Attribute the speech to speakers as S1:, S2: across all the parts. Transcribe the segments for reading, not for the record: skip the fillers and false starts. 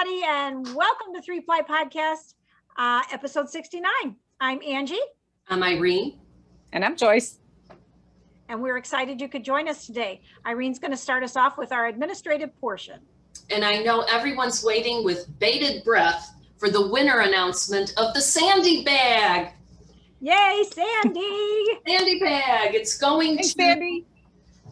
S1: everybody, and welcome to Ply Podcast, episode 69. I'm Angie.
S2: I'm Irene.
S3: And I'm Joyce.
S1: And we're excited you could join us today. Irene's going to start us off with our administrative portion.
S2: And I know everyone's waiting with bated breath for the winner announcement of the Sandy Bag.
S1: Yay, Sandy!
S2: Sandy Bag. It's going to
S3: Sandy.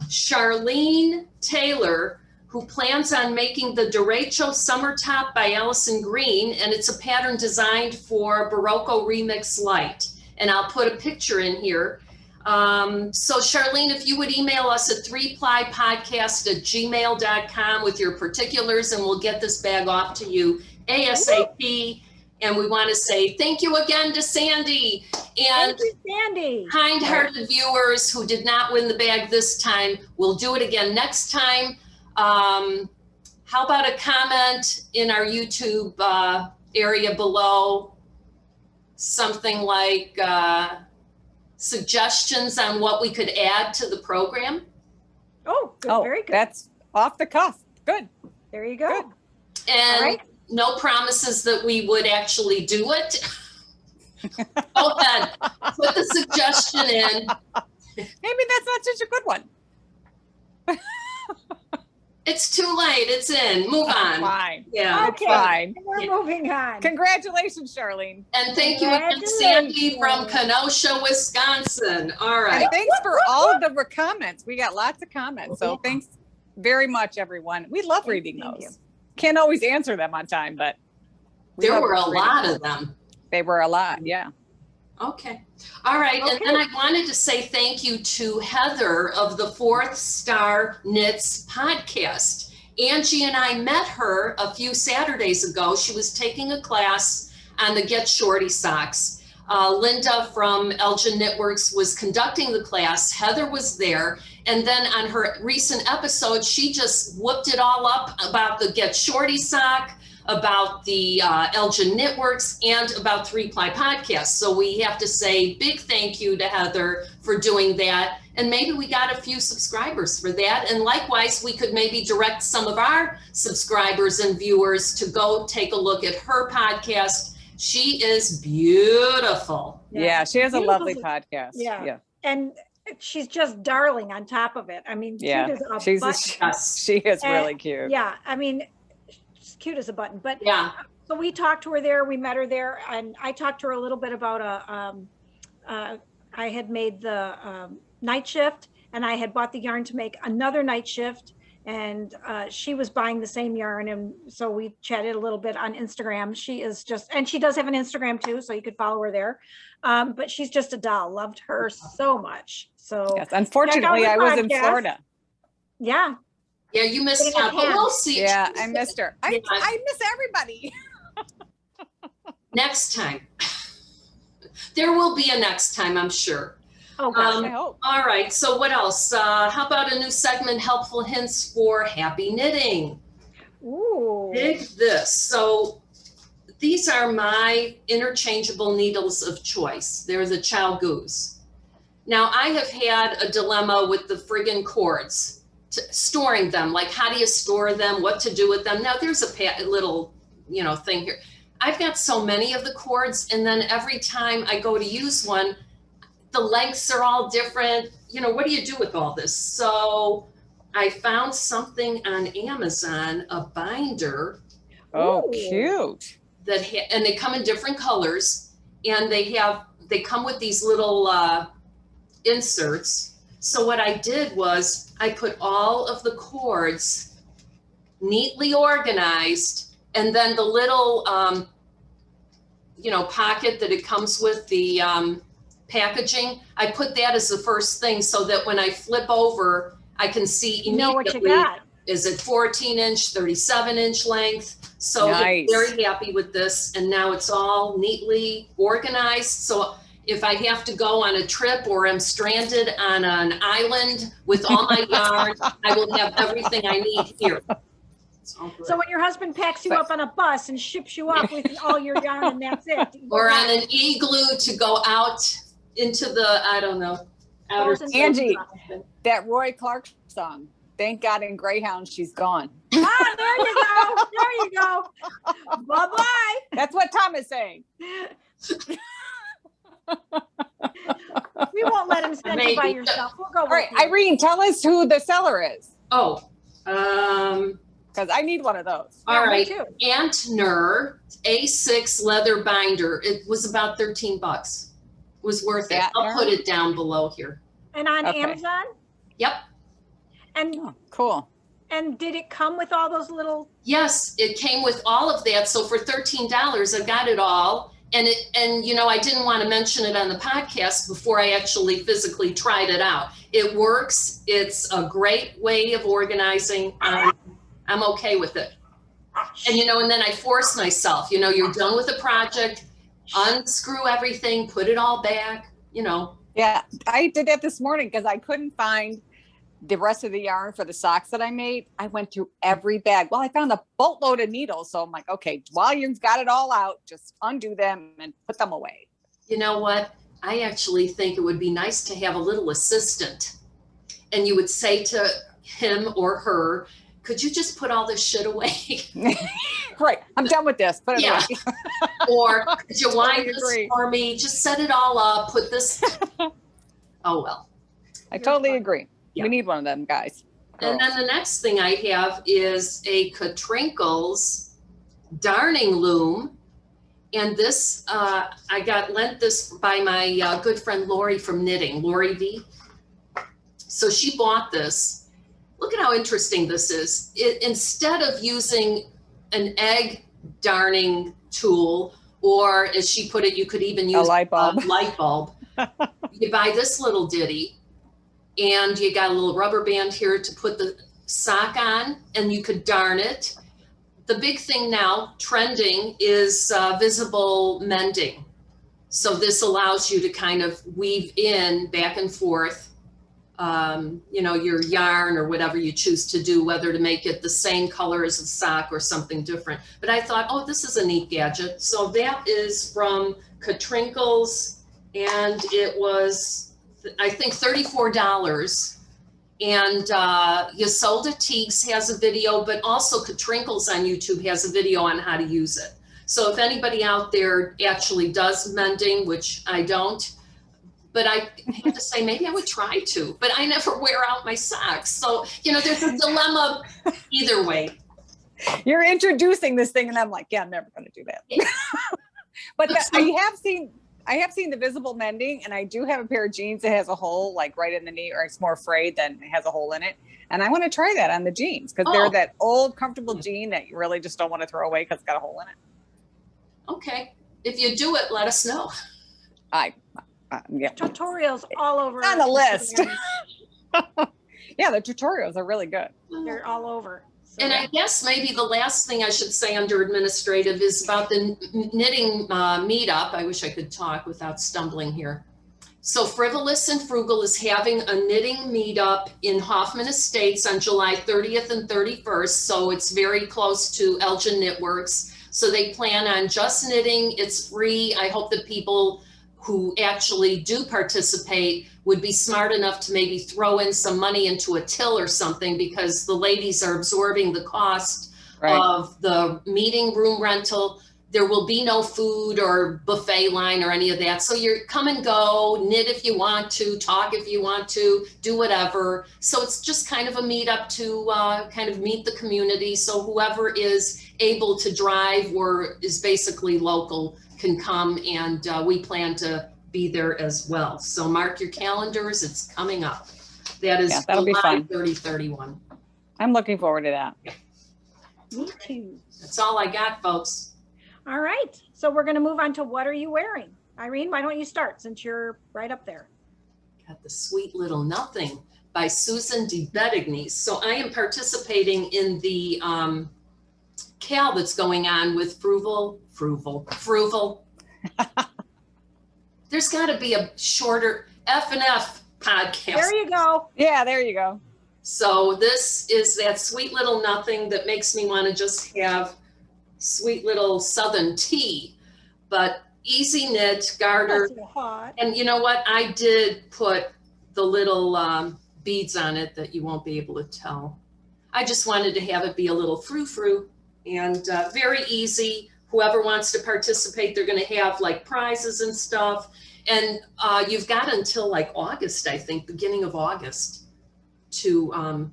S2: Charlene Taylor, who plans on making the Derecho Summer Top by Allison Green, and it's a pattern designed for Barocco Remix Light. And I'll put a picture in here. So Charlene, if you would email us at 3plypodcast@gmail.com with your particulars, and we'll get this bag off to you ASAP. And we want to say thank you again to Sandy and
S1: thank you, Sandy.
S2: Kind-hearted viewers who did not win the bag this time. We'll do it again next time. How about a comment in our YouTube area below? Something like suggestions on what we could add to the program.
S1: Oh, good, very good.
S3: That's off the cuff. Good.
S1: There you go.
S3: Good.
S2: And no promises that we would actually do it. Go ahead, put the suggestion in.
S3: Maybe that's not such a good one.
S2: It's too late. It's in. Move on.
S3: Fine.
S2: Yeah.
S1: Okay,
S3: It's fine.
S1: we're moving on.
S3: Congratulations, Charlene.
S2: And thank you again, Sandy from Kenosha, Wisconsin. All right.
S3: And thanks for all of the comments. We got lots of comments. So thanks very much, everyone. We love reading
S1: Thank
S3: those. Can't always answer them on time, but
S2: There were a lot of them.
S3: They were a lot, yeah.
S2: Okay. All right.
S1: Okay.
S2: And then I wanted to say thank you to Heather of the Fourth Star Knits podcast. Angie and I met her a few Saturdays ago. She was taking a class on the Get Shorty socks. Linda from Elgin Knitworks was conducting the class. Heather was there. And then on her recent episode, she just whooped it all up about the Get Shorty sock, about the Elgin Knitworks, and about 3Ply Podcast. So we have to say big thank you to Heather for doing that. And maybe we got a few subscribers for that. And likewise, we could maybe direct some of our subscribers and viewers to go take a look at her podcast. She is beautiful.
S3: Yeah, she has a
S1: Beautiful.
S3: lovely podcast.
S1: Yeah. And she's just darling on top of it. I mean,
S3: Yeah,
S1: cute as a
S3: she's
S1: button.
S3: she is really cute.
S1: Yeah, I mean, she's cute as a button. But
S2: Yeah.
S1: so we talked to her there, we met her there, and I talked to her a little bit about I had made the night shift, and I had bought the yarn to make another night shift, and she was buying the same yarn, and so we chatted a little bit on Instagram. She is just, and she does have an Instagram too, so you could follow her there. But she's just a doll. Loved her so much. So
S3: Yes, unfortunately, I was in Florida.
S1: yeah.
S2: Yeah, you missed out, but we'll see.
S3: Yeah, I missed her. I miss everybody.
S2: Next time. There will be a next time, I'm sure.
S1: Oh gosh.
S3: I hope.
S2: All right, so what else? How about a new segment, Helpful Hints for Happy Knitting?
S1: Ooh.
S2: Dig this. So these are my interchangeable needles of choice. They're the Chow Goose. Now, I have had a dilemma with the friggin' cords, storing them. Like, how do you store them? What to do with them? Now, there's a little, thing here. I've got so many of the cords, and then every time I go to use one, the lengths are all different. What do you do with all this? So I found something on Amazon, a binder.
S3: Oh,
S1: Ooh.
S3: cute.
S2: And they come in different colors, and they come with these little inserts. So what I did was I put all of the cords neatly organized, and then the little pocket that it comes with, the packaging, I put that as the first thing, so that when I flip over, I can see immediately.
S1: Know what you got.
S2: Is it 14-inch, 37-inch length? So
S3: Nice.
S2: I'm very happy with this. And now it's all neatly organized. So if I have to go on a trip or I'm stranded on an island with all my yarn, I will have everything I need here. So
S1: when your husband packs you up on a bus and ships you off with all your yarn and that's it.
S2: or on an igloo to go out into the, I don't know, outer
S1: Frozen
S3: Angie, that Roy Clark song, Thank God in Greyhound, she's gone.
S1: Ah, there you go. There you go. Bye-bye.
S3: That's what Tom is saying.
S1: We won't let him send you by yourself. We'll go.
S3: All right, Irene, tell us who the seller is.
S2: Oh,
S3: because I need one of those.
S2: all
S1: Yeah, me
S2: right.
S1: too.
S2: Antner A6 leather binder. It was about $13. Was worth it. I'll put it down below here.
S1: And on
S3: Okay.
S1: Amazon?
S2: Yep.
S1: And
S3: Oh, cool.
S1: and did it come with all those little?
S2: Yes, it came with all of that. So for $13, I got it all. And you know, I didn't want to mention it on the podcast before I actually physically tried it out. It works. It's a great way of organizing. I'm okay with it. And you know, and then I force myself, you know, you're done with the project, unscrew everything, put it all back, you know.
S3: Yeah, I did that this morning because I couldn't find the rest of the yarn for the socks that I made. I went through every bag. Well, I found a boatload of needles. So I'm like, okay, while you've got it all out, just undo them and put them away.
S2: You know what? I actually think it would be nice to have a little assistant. And you would say to him or her, could you just put all this shit away?
S3: Right. I'm done with this. Put it
S2: Yeah.
S3: away.
S2: Or could you wind
S3: Totally
S2: this
S3: agree.
S2: for me? Just set it all up, put this. Oh, well.
S3: I totally agree.
S2: Yeah.
S3: We need one of them, guys.
S2: And then the next thing I have is a Catrinkles darning loom. And this, I got lent this by my good friend Lori from Knitting, Lori V. So she bought this. Look at how interesting this is. Instead of using an egg darning tool, or as she put it, you could even use
S3: A light bulb.
S2: light bulb. You buy this little ditty, and you got a little rubber band here to put the sock on, and you could darn it. The big thing now, trending, is visible mending. So this allows you to kind of weave in back and forth, you know, your yarn or whatever you choose to do, whether to make it the same color as the sock or something different. But I thought, oh, this is a neat gadget. So that is from Catrinkles, and it was, I think, $34. And Yasolda Teagues has a video, but also Catrinkles on YouTube has a video on how to use it. So if anybody out there actually does mending, which I don't, but I have to say, maybe I would try to, but I never wear out my socks. So, you know, there's a dilemma either way.
S3: You're introducing this thing and I'm like, yeah, I'm never going to do that. But I have seen the visible mending, and I do have a pair of jeans that has a hole like right in the knee, or it's more frayed than it has a hole in it. And I want to try that on the jeans because they're that old comfortable jean that you really just don't want to throw away because it's got a hole in it.
S2: Okay. If you do it, let us know.
S3: Yeah.
S1: Tutorials all over.
S3: It's on the list. Yeah, the tutorials are really good.
S1: They're all over. So,
S2: And I guess maybe the last thing I should say under administrative is about the knitting meetup. I wish I could talk without stumbling here. So Frivolous and Frugal is having a knitting meetup in Hoffman Estates on July 30th and 31st. So it's very close to Elgin Knitworks. So they plan on just knitting. It's free. I hope that people who actually do participate would be smart enough to maybe throw in some money into a till or something, because the ladies are absorbing the cost of the meeting room rental. There will be no food or buffet line or any of that. So you're come and go, knit if you want to, talk if you want to, do whatever. So it's just kind of a meetup to kind of meet the community. So whoever is able to drive or is basically local can come, and we plan to be there as well. So mark your calendars, it's coming up. That is
S3: that'll be
S2: July
S3: fun.
S2: 30-31.
S3: I'm looking forward to that.
S1: Me too.
S2: That's all I got, folks.
S1: All right. So we're going to move on to what are you wearing? Irene, why don't you start since you're right up there?
S2: Got the Sweet Little Nothing by Susan de Bettigny. So I am participating in the cal that's going on with Frugal. There's got to be a shorter F&F podcast.
S1: There you go.
S3: Yeah, there you go.
S2: So this is that sweet little nothing that makes me want to just have sweet little Southern tea, but easy knit garter.
S1: That's so hot.
S2: And you know what? I did put the little beads on it that you won't be able to tell. I just wanted to have it be a little frou-frou and very easy. Whoever wants to participate, they're going to have like prizes and stuff. And you've got until like August, I think, beginning of August to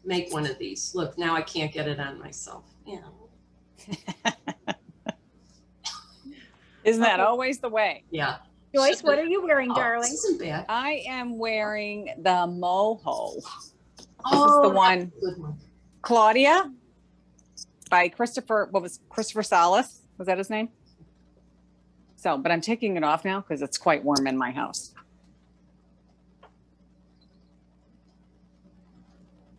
S2: make one of these. Look, now I can't get it on myself. Yeah.
S3: Isn't that always the way?
S2: Yeah.
S1: Joyce, what are you wearing, darling?
S2: This isn't bad.
S3: I am wearing the moho. This
S2: Oh,
S3: is the one,
S2: good one.
S3: Claudia by Christopher Salas. Was that his name? So, but I'm taking it off now because it's quite warm in my house.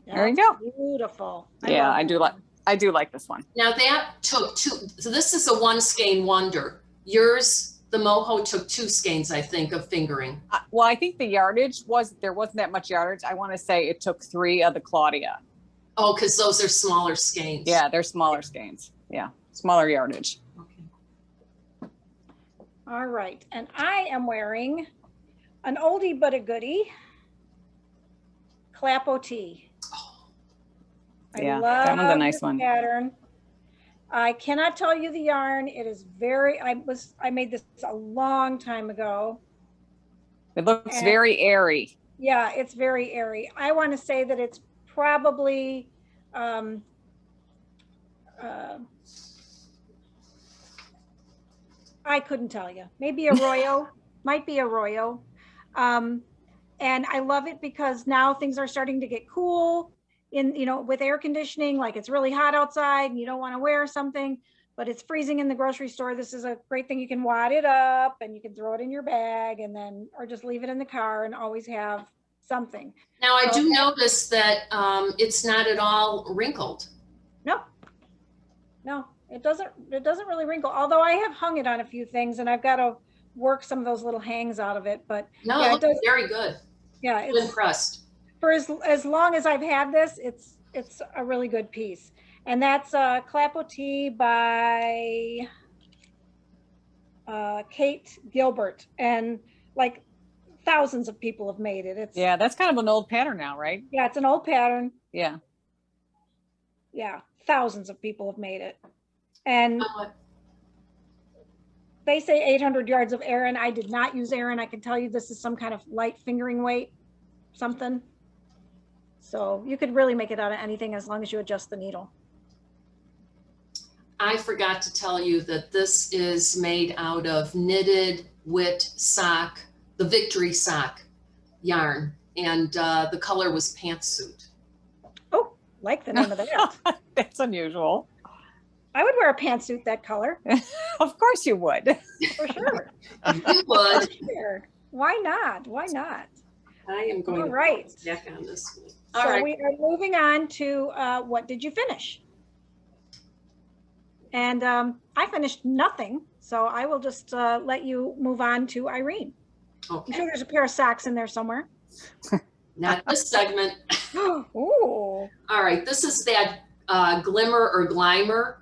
S3: There you go.
S1: Beautiful.
S3: Yeah, I do like this one.
S2: Now that took two, so this is a one skein wonder. Yours, the moho, took 2 skeins, I think, of fingering.
S3: Well, I think the yardage there wasn't that much yardage. I want to say it took 3 of the Claudia.
S2: Oh, because those are smaller skeins.
S3: Yeah, they're smaller skeins. Yeah, smaller yardage.
S2: Okay.
S1: All right. And I am wearing an oldie but a goodie, Clappo T.
S3: Yeah, that one's a nice one.
S1: Pattern. I cannot tell you the yarn. It is I made this a long time ago.
S3: It looks very airy.
S1: Yeah, it's very airy. I want to say that it's probably I couldn't tell you. Maybe Arroyo, might be Arroyo. And I love it because now things are starting to get cool with air conditioning, like it's really hot outside and you don't want to wear something, but it's freezing in the grocery store. This is a great thing. You can wad it up and you can throw it in your bag or just leave it in the car and always have something.
S2: Now I do notice that it's not at all wrinkled.
S1: No, it doesn't really wrinkle. Although I have hung it on a few things and I've got to work some of those little hangs out of it, but
S2: no,
S1: yeah,
S2: it looks very good.
S1: Yeah,
S2: I'm impressed.
S1: For as long as I've had this, it's a really good piece. And that's Clappo T by Kate Gilbert, and like thousands of people have made it.
S3: Yeah, that's kind of an old pattern now, right?
S1: Yeah, it's an old pattern.
S3: Yeah.
S1: Yeah, thousands of people have made it. And they say 800 yards of Aran. I did not use Aran. I can tell you this is some kind of light fingering weight, something. So you could really make it out of anything as long as you adjust the needle.
S2: I forgot to tell you that this is made out of knitted Wit sock, the Victory sock yarn, and the color was pantsuit.
S1: Oh, like the name of that.
S3: That's unusual.
S1: I would wear a pantsuit that color.
S3: Of course you would.
S1: For sure.
S2: You would.
S1: Sure. Why not? Why not?
S2: I am going
S1: All
S2: to
S1: right.
S2: check on this one.
S1: So
S2: All right.
S1: we are moving on to what did you finish? And I finished nothing, so I will just let you move on to Irene.
S2: Okay.
S1: I'm sure there's a pair of socks in there somewhere.
S2: Not this segment.
S1: Ooh.
S2: All right, this is that glimmer or glimmer.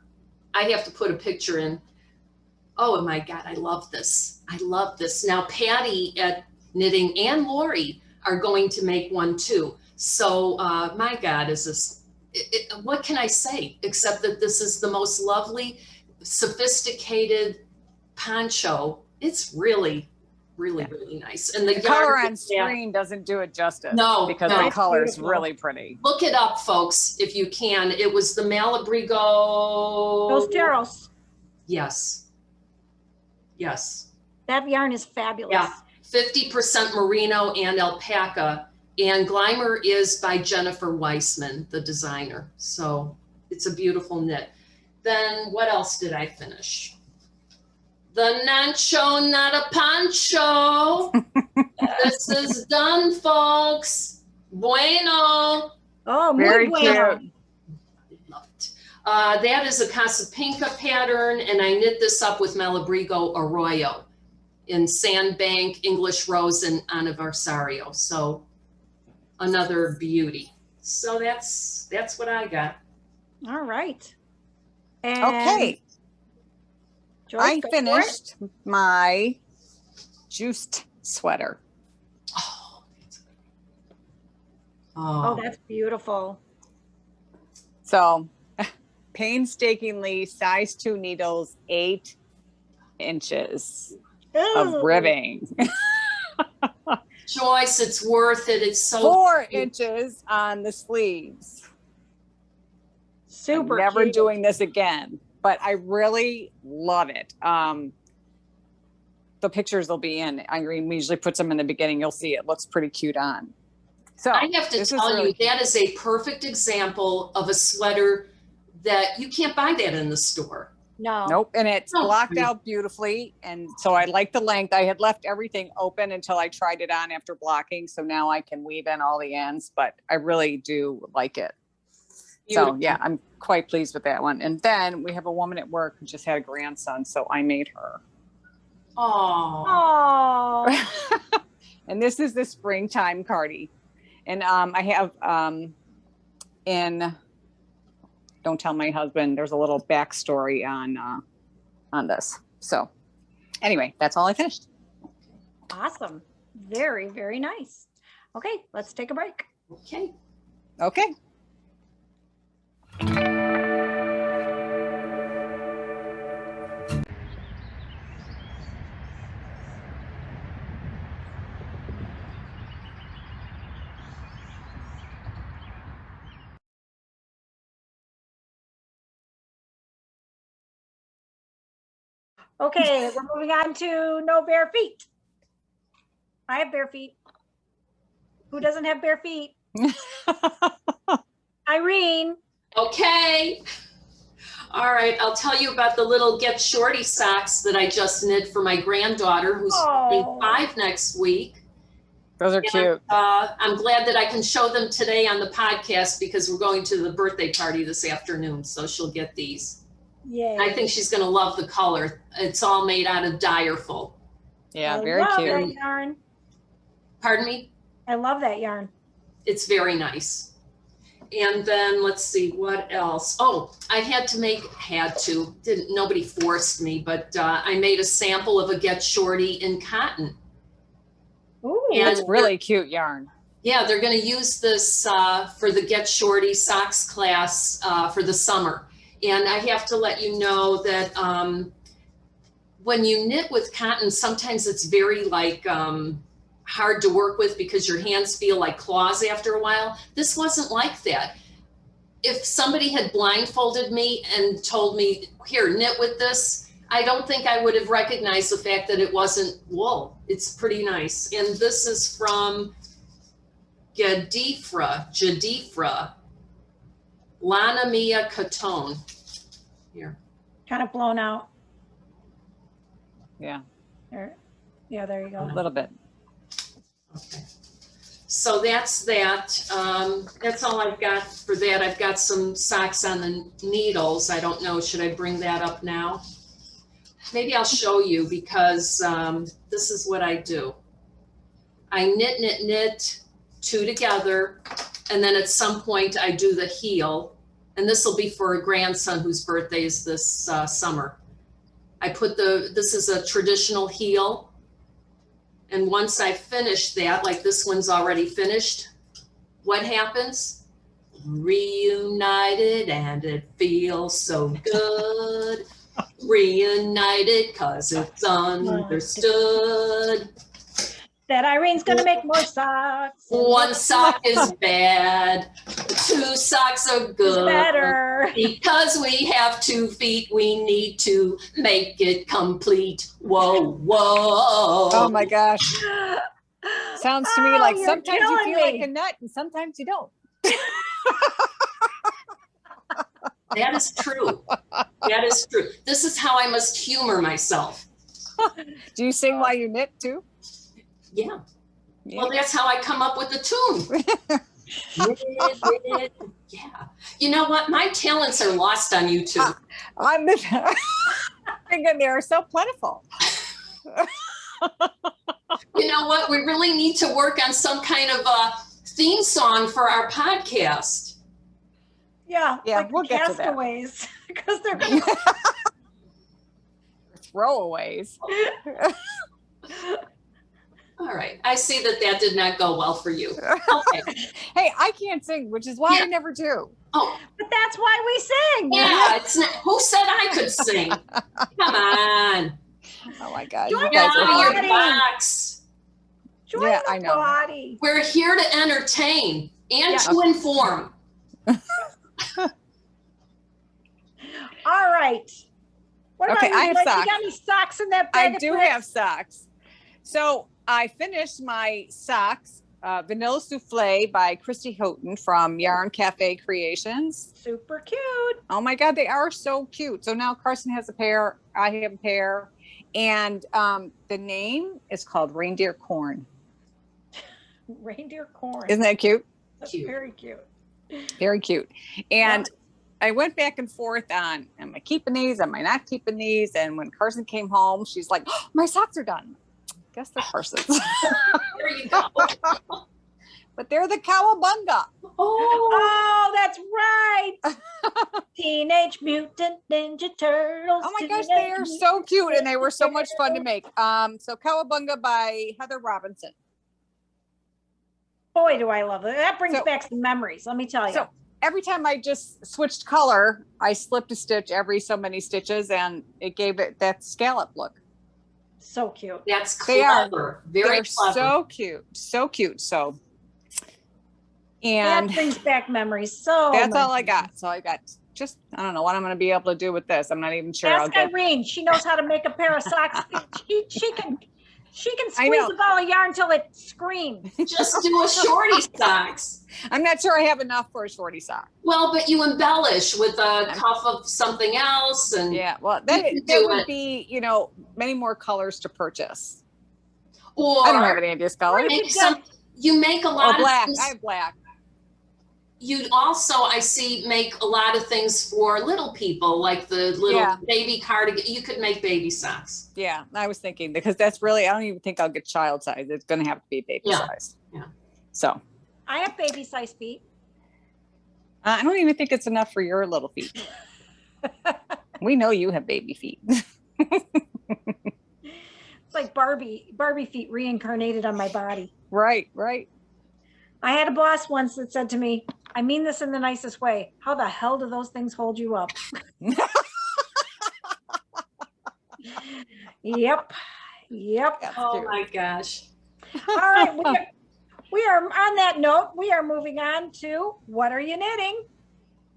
S2: I have to put a picture in. Oh my God, I love this. I love this. Now Patty at Knitting and Lori are going to make one too. So my God, is this, what can I say except that this is the most lovely, sophisticated poncho. It's really, really, really nice. And the
S3: color
S2: yarn
S3: on screen doesn't do it justice.
S2: No,
S3: because
S2: no.
S3: the color is
S1: Beautiful.
S3: really pretty.
S2: Look it up, folks, if you can. It was the Malabrigo.
S1: Those Teros.
S2: Yes. Yes.
S1: That yarn is fabulous.
S2: Yeah. 50% merino and alpaca. And Glimmer is by Jennifer Weissman, the designer. So it's a beautiful knit. Then what else did I finish? The Nancho, not a poncho. This is done, folks. Bueno.
S1: Oh, muy
S3: Very
S1: bueno.
S3: cute.
S2: Love it. That is a Casapinka pattern, and I knit this up with Malabrigo Arroyo in Sandbank, English Rose, and Anniversario. So another beauty. So that's what I got.
S1: All right. And
S3: Okay.
S1: Joyce,
S3: I
S1: go for it.
S3: finished my juiced sweater.
S2: Oh,
S1: Oh, that's beautiful.
S3: So painstakingly size 2 needles, 8 inches of ribbing.
S2: Joyce, it's worth it. It's so
S3: 4
S2: cute.
S3: inches on the sleeves.
S1: Super
S3: I'm never
S1: cute.
S3: doing this again, but I really love it. The pictures will be in. Irene usually puts them in the beginning. You'll see it looks pretty cute on. So
S2: I have to tell you, that is a perfect example of a sweater that you can't buy that in the store.
S1: No.
S3: Nope. And it's blocked out beautifully. And so I like the length. I had left everything open until I tried it on after blocking. So now I can weave in all the ends, but I really do like it.
S2: Beautiful.
S3: So yeah, I'm quite pleased with that one. And then we have a woman at work who just had a grandson. So I made her.
S2: Oh.
S3: And this is the springtime Cardi. And I have don't tell my husband, there's a little backstory on this. So anyway, that's all I finished.
S1: Awesome. Very, very nice. Okay, let's take a break.
S2: Okay.
S3: Okay.
S1: Okay, we're moving on to no bare feet. I have bare feet. Who doesn't have bare feet? Irene.
S2: Okay. All right. I'll tell you about the little Get Shorty socks that I just knit for my granddaughter who's turning 5 next week.
S3: Those are cute.
S2: I'm glad that I can show them today on the podcast because we're going to the birthday party this afternoon. So she'll get these.
S1: Yay.
S2: I think she's going to love the color. It's all made out of Direful.
S3: Yeah,
S1: I
S3: very
S1: love
S3: cute.
S1: that yarn.
S2: Pardon me?
S1: I love that yarn.
S2: It's very nice. And then let's see what else. Oh, I nobody forced me, but I made a sample of a Get Shorty in cotton.
S1: Ooh,
S2: And
S3: That's really cute yarn.
S2: Yeah, they're going to use this for the Get Shorty socks class for the summer. And I have to let you know that when you knit with cotton, sometimes it's very hard to work with because your hands feel like claws after a while. This wasn't like that. If somebody had blindfolded me and told me, here, knit with this, I don't think I would have recognized the fact that it wasn't wool. It's pretty nice. And this is from Jadifra, Lana Mia Catone. Here.
S1: kind of blown out.
S3: Yeah,
S1: There. Yeah, there you go.
S3: a little bit.
S2: Okay. So that's that. That's all I've got for that. I've got some socks on the needles. I don't know, should I bring that up now? Maybe I'll show you because this is what I do. I knit, 2 together, and then at some point I do the heel, and this will be for a grandson whose birthday is this summer. I put this is a traditional heel, and once I finish that, like this one's already finished, what happens? Reunited, and it feels so good. Reunited, 'cause it's understood
S1: That Irene's gonna make more socks.
S2: 1 sock is bad, 2 socks are good.
S1: Better.
S2: Because we have 2 feet, we need to make it complete. Whoa, whoa.
S3: Oh my gosh. Sounds to me like
S1: you're
S3: sometimes you
S1: killing
S3: feel like
S1: me.
S3: a nut and sometimes you don't.
S2: That is true. That is true. This is how I must humor myself.
S3: Do you sing while you knit too?
S2: Yeah. Well, that's how I come up with the tune. Yeah. You know what? My talents are lost on YouTube.
S3: I'm thinking they are so plentiful.
S2: You know what? We really need to work on some kind of a theme song for our podcast.
S1: Yeah,
S3: Yeah,
S1: like
S3: we'll
S1: the
S3: get to that.
S1: castaways, because they're gonna
S3: Throwaways.
S2: All right. I see that did not go well for you. Okay.
S3: Hey, I can't sing, which is why I never do.
S2: Oh,
S1: But that's why we sing.
S2: yeah. It's not, who said I could sing? Come on.
S3: Oh my God.
S1: Join
S3: You
S2: Get
S3: guys
S2: out
S3: are
S2: of your box.
S1: Join
S3: Yeah,
S1: the
S3: I know.
S1: party.
S2: We're here to entertain and
S1: Yeah.
S2: to inform.
S1: All right. What
S3: Okay,
S1: about you,
S3: I have
S1: Joyce? You
S3: socks.
S1: got any socks in that bag
S3: I
S1: of
S3: do
S1: tricks?
S3: have socks. So I finished my socks, Vanilla Souffle by Christy Houghton from Yarn Cafe Creations.
S1: Super cute.
S3: Oh my God, they are so cute. So now Carson has a pair, I have a pair, and the name is called Reindeer Corn.
S1: Reindeer corn.
S3: Isn't that cute?
S1: That's
S2: Cute.
S1: very cute.
S3: Very cute. And I went back and forth on, am I keeping these? Am I not keeping these? And when Carson came home, she's like, oh, my socks are done. Guess they're Carson's.
S2: There you go.
S3: But they're the Cowabunga.
S2: Oh,
S1: Oh, that's right. Teenage Mutant Ninja Turtles.
S3: Oh my gosh, they are so cute and they were so much fun to make. So Cowabunga by Heather Robinson.
S1: Boy, do I love it. That brings
S3: So-
S1: back some memories, let me tell you.
S3: So every time I just switched color, I slipped a stitch every so many stitches and it gave it that scallop look.
S1: So cute.
S2: that's
S3: They are.
S2: clever. Very
S3: They're
S2: clever.
S3: so cute. So cute. So, and
S1: That brings back memories. So
S3: that's all
S1: much.
S3: I got. So I got just, I don't know what I'm going to be able to do with this. I'm not even sure. I'll
S1: Ask
S3: get,
S1: Irene. She knows how to make a pair of socks. She can
S3: I
S1: squeeze
S3: know.
S1: a ball of yarn till it screams.
S2: Just do a shorty socks.
S3: I'm not sure I have enough for a shorty sock.
S2: Well, but you embellish with a cuff of something else, and
S3: Yeah. Well,
S2: You
S3: that,
S2: can
S3: that
S2: do
S3: would
S2: it.
S3: be, many more colors to purchase.
S2: or
S3: I don't have any of these colors.
S2: make some. You make a
S3: Oh,
S2: lot of
S3: black.
S2: things.
S3: I have black.
S2: You also, I see, make a lot of things for little people, like the little
S3: Yeah.
S2: baby cardigan. You could make baby socks.
S3: Yeah. I was thinking because that's really, I don't even think I'll get child size. It's going to have to be baby
S2: Yeah.
S3: size.
S2: Yeah.
S3: So
S1: I have baby size feet.
S3: I don't even think it's enough for your little feet. We know you have baby feet.
S1: It's like Barbie feet reincarnated on my body.
S3: Right. Right.
S1: I had a boss once that said to me, I mean this in the nicest way. How the hell do those things hold you up? Yep.
S3: That's
S2: Oh
S3: cute.
S2: my gosh.
S1: All right. We are on that note. We are moving on to what are you knitting?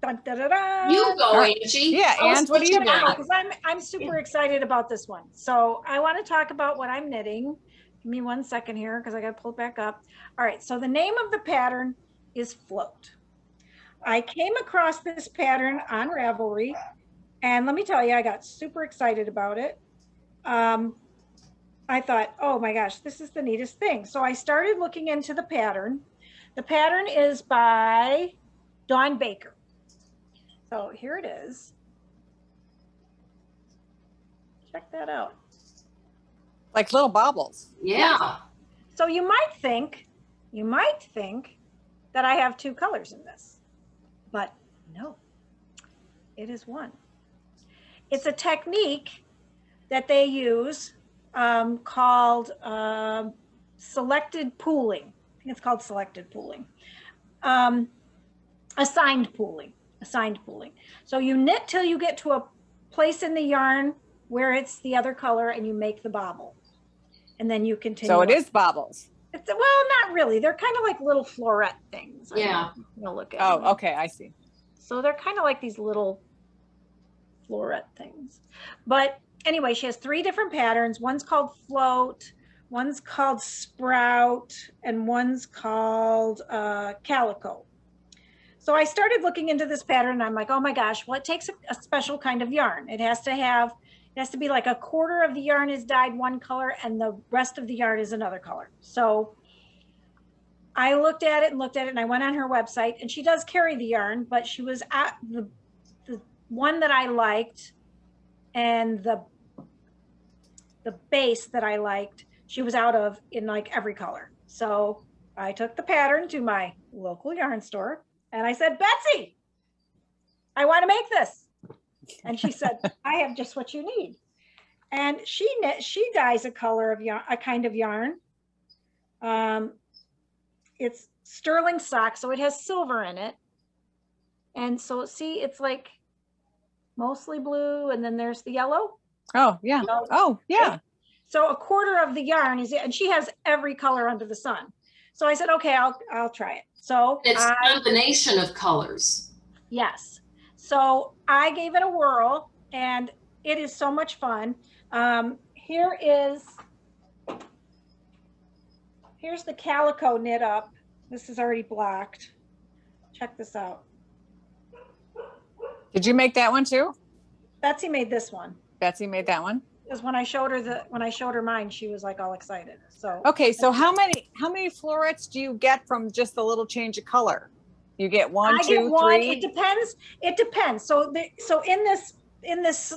S1: Dun, dun, dun, dun.
S2: You go,
S3: All right.
S2: Angie.
S3: Yeah,
S2: Tell us
S3: and what are you
S2: got.
S3: doing?
S1: Because I'm super excited about this one. So I want to talk about what I'm knitting. Give me 1 second here because I got to pull it back up. All right. So the name of the pattern is Float. I came across this pattern on Ravelry, and let me tell you, I got super excited about it. I thought, oh my gosh, this is the neatest thing. So I started looking into the pattern. The pattern is by Dawn Baker. So here it is. Check that out.
S3: Like little baubles.
S2: Yeah.
S1: So you might think that I have two colors in this, but no, it is one. It's a technique that they use called selected pooling. I think it's called selected pooling. Assigned pooling. So you knit till you get to a place in the yarn where it's the other color and you make the bobble. And then you continue.
S3: So it
S1: on.
S3: is baubles.
S1: It's, well, not really. They're kind of like little floret things.
S2: Yeah.
S1: You'll look at
S3: Oh,
S1: them.
S3: okay. I see.
S1: So they're kind of like these little floret things. But anyway, she has 3 different patterns. One's called Float, one's called Sprout, and one's called Calico. So I started looking into this pattern and I'm like, oh my gosh, well, it takes a special kind of yarn. It has to be like a quarter of the yarn is dyed one color and the rest of the yarn is another color. So I looked at it and I went on her website, and she does carry the yarn, but she was at the one that I liked and the base that I liked, she was out of in like every color. So I took the pattern to my local yarn store and I said, Betsy, I want to make this. And she said, I have just what you need. And she dyes a color of yarn, a kind of yarn, It's sterling sock, so it has silver in it. And so see, it's like mostly blue, and then there's the yellow.
S3: Oh, yeah. Oh, yeah.
S1: So a quarter of the yarn is, and she has every color under the sun. So I said, okay, I'll try it. So
S2: It's a combination of colors.
S1: Yes. So I gave it a whirl, and it is so much fun. Here's the calico knit up. This is already blocked. Check this out.
S3: Did you make that one too?
S1: Betsy made this one.
S3: Betsy made that one?
S1: Because when I showed her mine, she was like all excited. So
S3: okay, so how many florets do you get from just a little change of color? You get one,
S1: I
S3: two,
S1: get one.
S3: three?
S1: It depends. It depends. So in this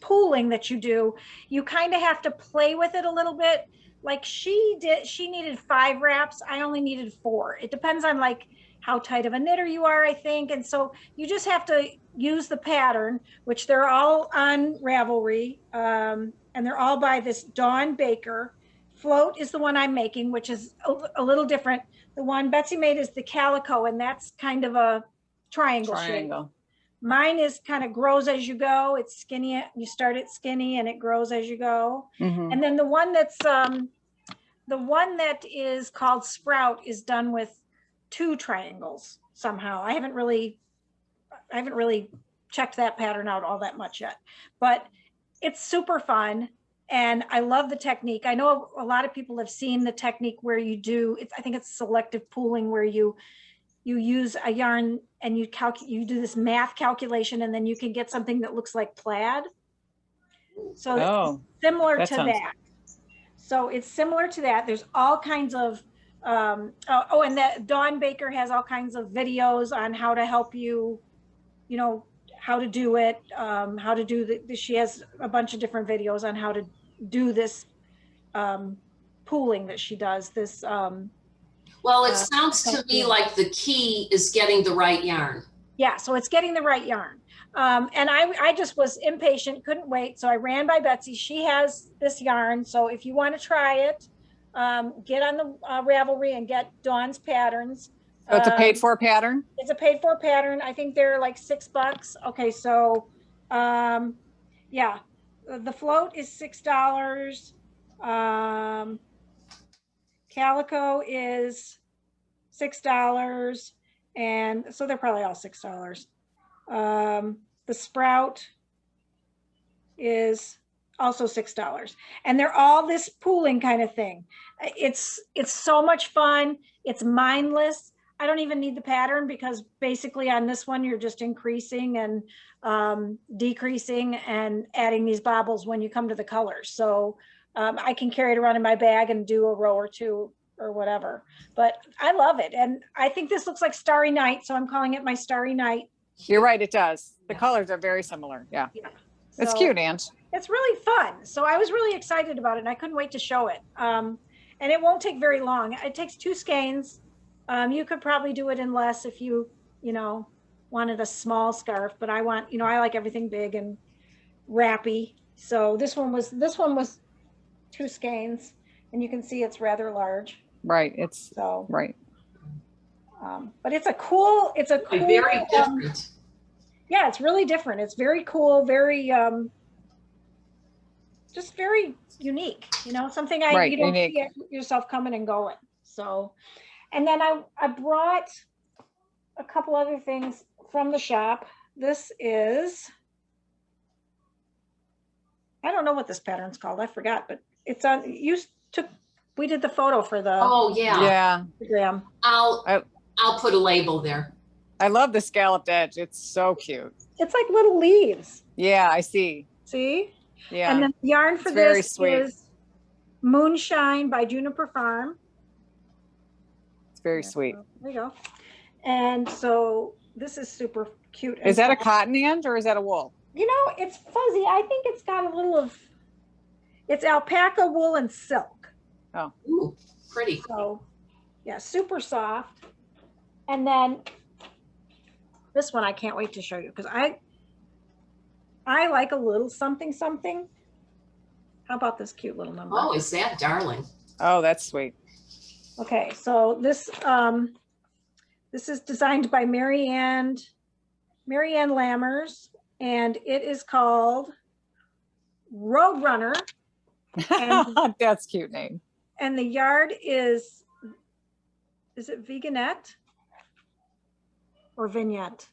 S1: pooling that you do, you kind of have to play with it a little bit. Like she needed 5 wraps. I only needed 4. It depends on like how tight of a knitter you are, I think. And so you just have to use the pattern, which they're all on Ravelry. And they're all by this Dawn Baker. Float is the one I'm making, which is a little different. The one Betsy made is the calico, and that's kind of a triangle shape. Mine is kind of grows as you go. It's skinny. You start it skinny and it grows as you go.
S3: Mm-hmm.
S1: And then the one that is called Sprout is done with 2 triangles somehow. I haven't really checked that pattern out all that much yet, but it's super fun. And I love the technique. I know a lot of people have seen the technique where you do, I think it's selective pooling, where you use a yarn and you do this math calculation, and then you can get something that looks like plaid. So similar to that. So it's similar to that. There's all kinds of, and that Dawn Baker has all kinds of videos on how to help you, how to do it, how to do she has a bunch of different videos on how to do this pooling that she does. This.
S2: Well, it sounds to me like the key is getting the right yarn.
S1: Yeah, so it's getting the right yarn. And I just was impatient, couldn't wait. So I ran by Betsy. She has this yarn. So if you want to try it, get on the Ravelry and get Dawn's patterns.
S3: So it's a paid for pattern?
S1: It's a paid for pattern. I think they're like $6. Okay, so yeah, the float is $6. Calico is $6, and so they're probably all $6. The Sprout is also $6, and they're all this pooling kind of thing. It's so much fun. It's mindless. I don't even need the pattern, because basically on this one you're just increasing and decreasing and adding these bobbles when you come to the colors. So I can carry it around in my bag and do a row or 2 or whatever, but I love it. And I think this looks like Starry Night, so I'm calling it my Starry Night.
S3: You're right, it does. The colors are very similar. Yeah. It's
S1: So
S3: cute, Aunt.
S1: it's really fun. So I was really excited about it, and I couldn't wait to show it. And it won't take very long. It takes 2 skeins. You could probably do it in less if you wanted a small scarf, but I want, I like everything big and wrappy. So this one was 2 skeins, and you can see it's rather large.
S3: Right. It's
S1: so
S3: right.
S1: But it's a cool,
S2: very different.
S1: Yeah, it's really different. It's very cool, very just very unique, something you don't see yourself coming and going. So, and then I brought a couple other things from the shop. This is, I don't know what this pattern's called. I forgot, but it's on, we did the photo for the Instagram.
S2: I'll put a label there.
S3: I love the scalloped edge. It's so cute.
S1: It's like little leaves.
S3: Yeah, I see.
S1: See?
S3: Yeah.
S1: And then the yarn for this is Moonshine by Juniper Farm.
S3: It's very sweet.
S1: There you go. And so this is super cute.
S3: Is that a cotton end or is that a wool?
S1: It's fuzzy. I think it's got a little of, it's alpaca, wool, and silk.
S3: Oh.
S2: Ooh, pretty.
S1: So yeah, super soft. And then this one I can't wait to show you, because I like a little something. How about this cute little number?
S2: Oh, is that darling?
S3: Oh, that's sweet.
S1: Okay, so this is designed by Marianne Lammers, and it is called Roadrunner. And,
S3: That's a cute name.
S1: and the yard is it Veganette or Vignette?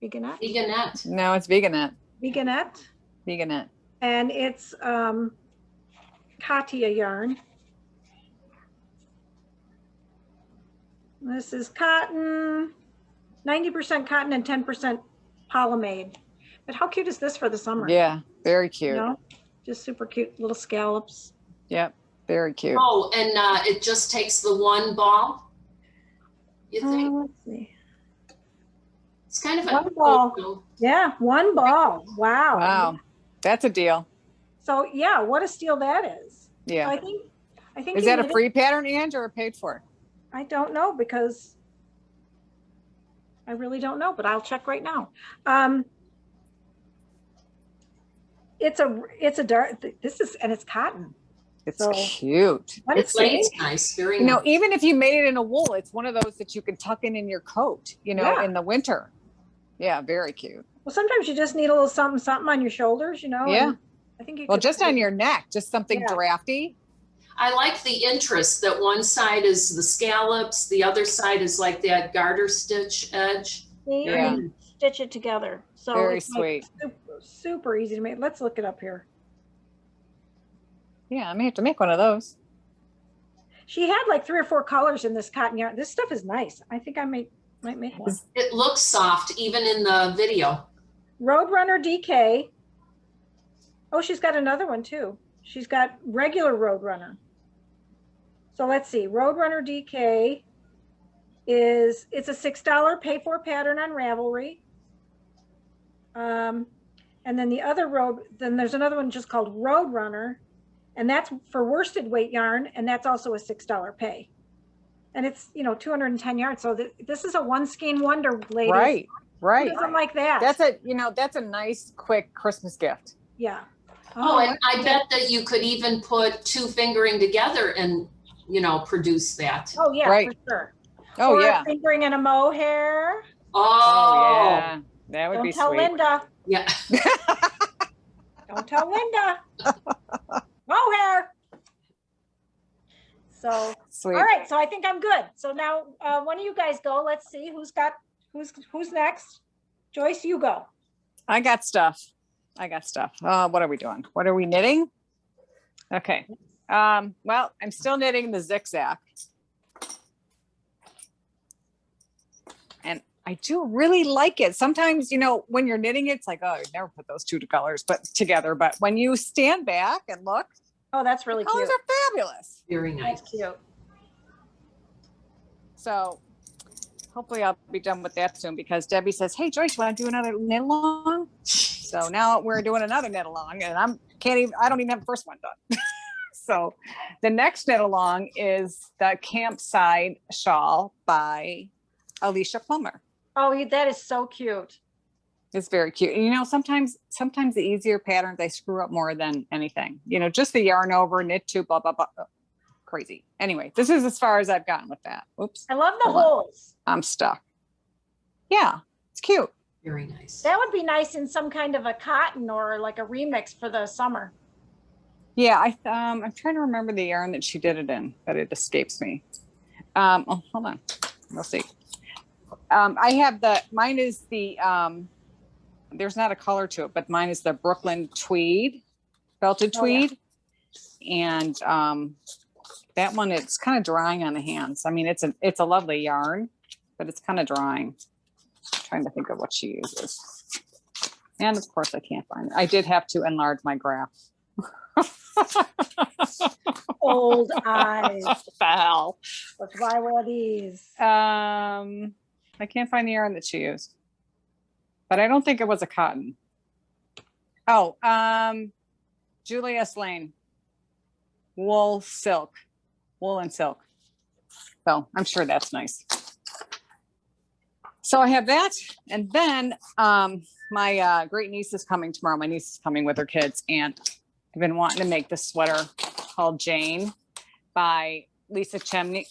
S1: Veganette?
S2: Veganette.
S3: No, it's Veganette.
S1: Veganette.
S3: Veganette.
S1: And it's Katia yarn. This is cotton, 90% cotton and 10% polymade. But how cute is this for the summer?
S3: Yeah, very cute.
S1: You know, just super cute little scallops.
S3: Yep, very cute.
S2: Oh, and it just takes the one ball, you think?
S1: Let's see.
S2: It's kind of
S1: One ball. Yeah, one ball. Wow.
S3: Wow, that's a deal.
S1: So yeah, what a steal that is.
S3: Yeah.
S1: So I think
S3: Is that a free pattern, Ange, or paid for?
S1: I don't know because I really don't know, but I'll check right now. It's a dark, and it's cotton.
S3: It's
S1: So,
S3: cute.
S1: What
S3: It's
S1: is it?
S2: It's nice, very
S3: You know,
S2: nice.
S3: even if you made it in a wool, it's one of those that you can tuck in your coat, you know,
S1: Yeah.
S3: in the winter. Yeah, very cute.
S1: Well, sometimes you just need a little something on your shoulders, you know.
S3: Yeah.
S1: and I think you
S3: Well,
S1: could
S3: just on your neck, just something
S1: Yeah.
S3: drafty.
S2: I like the interest that one side is the scallops, the other side is like that garter stitch edge.
S1: see,
S3: Yeah.
S1: and you stitch it together. So
S3: Very
S1: it's like
S3: sweet.
S1: super easy to make. Let's look it up here.
S3: Yeah, I may have to make one of those.
S1: She had like 3 or 4 colors in this cotton yarn. This stuff is nice. I think I might make one.
S2: It looks soft even in the video.
S1: Roadrunner DK. Oh, she's got another one too. She's got regular Roadrunner. So let's see. Roadrunner DK it's a $6 pay for pattern on Ravelry. And then then there's another one just called Roadrunner, and that's for worsted weight yarn, and that's also a $6 pay. And it's 210 yards. So this is a one skein wonder, ladies.
S3: Right, right.
S1: Who doesn't like that?
S3: That's a nice, quick Christmas gift.
S1: Yeah.
S2: Oh, and I bet that you could even put 2 fingering together and, produce that.
S1: Oh yeah,
S3: Right.
S1: for sure.
S3: Oh,
S1: Or
S3: yeah.
S1: fingering in a mohair.
S2: Oh,
S3: yeah. That would
S1: Don't
S3: be
S1: tell
S3: sweet.
S1: Linda.
S2: yeah.
S1: Don't tell Linda. Mohair. So,
S3: Sweet.
S1: all right. So I think I'm good. So now, one of you guys go. Let's see who's next. Joyce, you go.
S3: I got stuff. What are we doing? What are we knitting? Okay. Well, I'm still knitting the zigzag. And I do really like it. Sometimes, when you're knitting it, it's like, oh, I'd never put those 2 colors together. But when you stand back and look,
S1: Oh, that's really
S3: the colors
S1: cute.
S3: are fabulous.
S2: Very nice.
S1: That's cute.
S3: So hopefully I'll be done with that soon because Debbie says, hey, Joyce, you want to do another knit along? So now we're doing another knit along and I don't even have the first one done. So the next knit along is the Campside Shawl by Alicia Plummer.
S1: Oh, that is so cute.
S3: It's very cute. And, sometimes the easier patterns, they screw up more than anything, just the yarn over, knit 2, blah, blah, blah. Oh, crazy. Anyway, this is as far as I've gotten with that. Oops.
S1: I love the
S3: Hold on.
S1: holes.
S3: I'm stuck. Yeah, it's cute.
S2: Very nice.
S1: That would be nice in some kind of a cotton or like a remix for the summer.
S3: Yeah, I'm trying to remember the yarn that she did it in, but it escapes me. Hold on. We'll see. I have mine is the, there's not a color to it, but mine is the Brooklyn tweed, belted
S1: Oh, yeah.
S3: tweed. And that one, it's kind of drying on the hands. I mean, it's a lovely yarn, but it's kind of drying. I'm trying to think of what she uses. And of course I can't find it. I did have to enlarge my graph.
S1: Old eyes.
S3: Foul.
S1: Let's buy one of these.
S3: I can't find the yarn that she used, but I don't think it was a cotton. Oh, Julia Slane, wool and silk. So I'm sure that's nice. So I have that. And then my great niece is coming tomorrow. My niece is coming with her kids and I've been wanting to make this sweater called Jane by Lisa Chemery.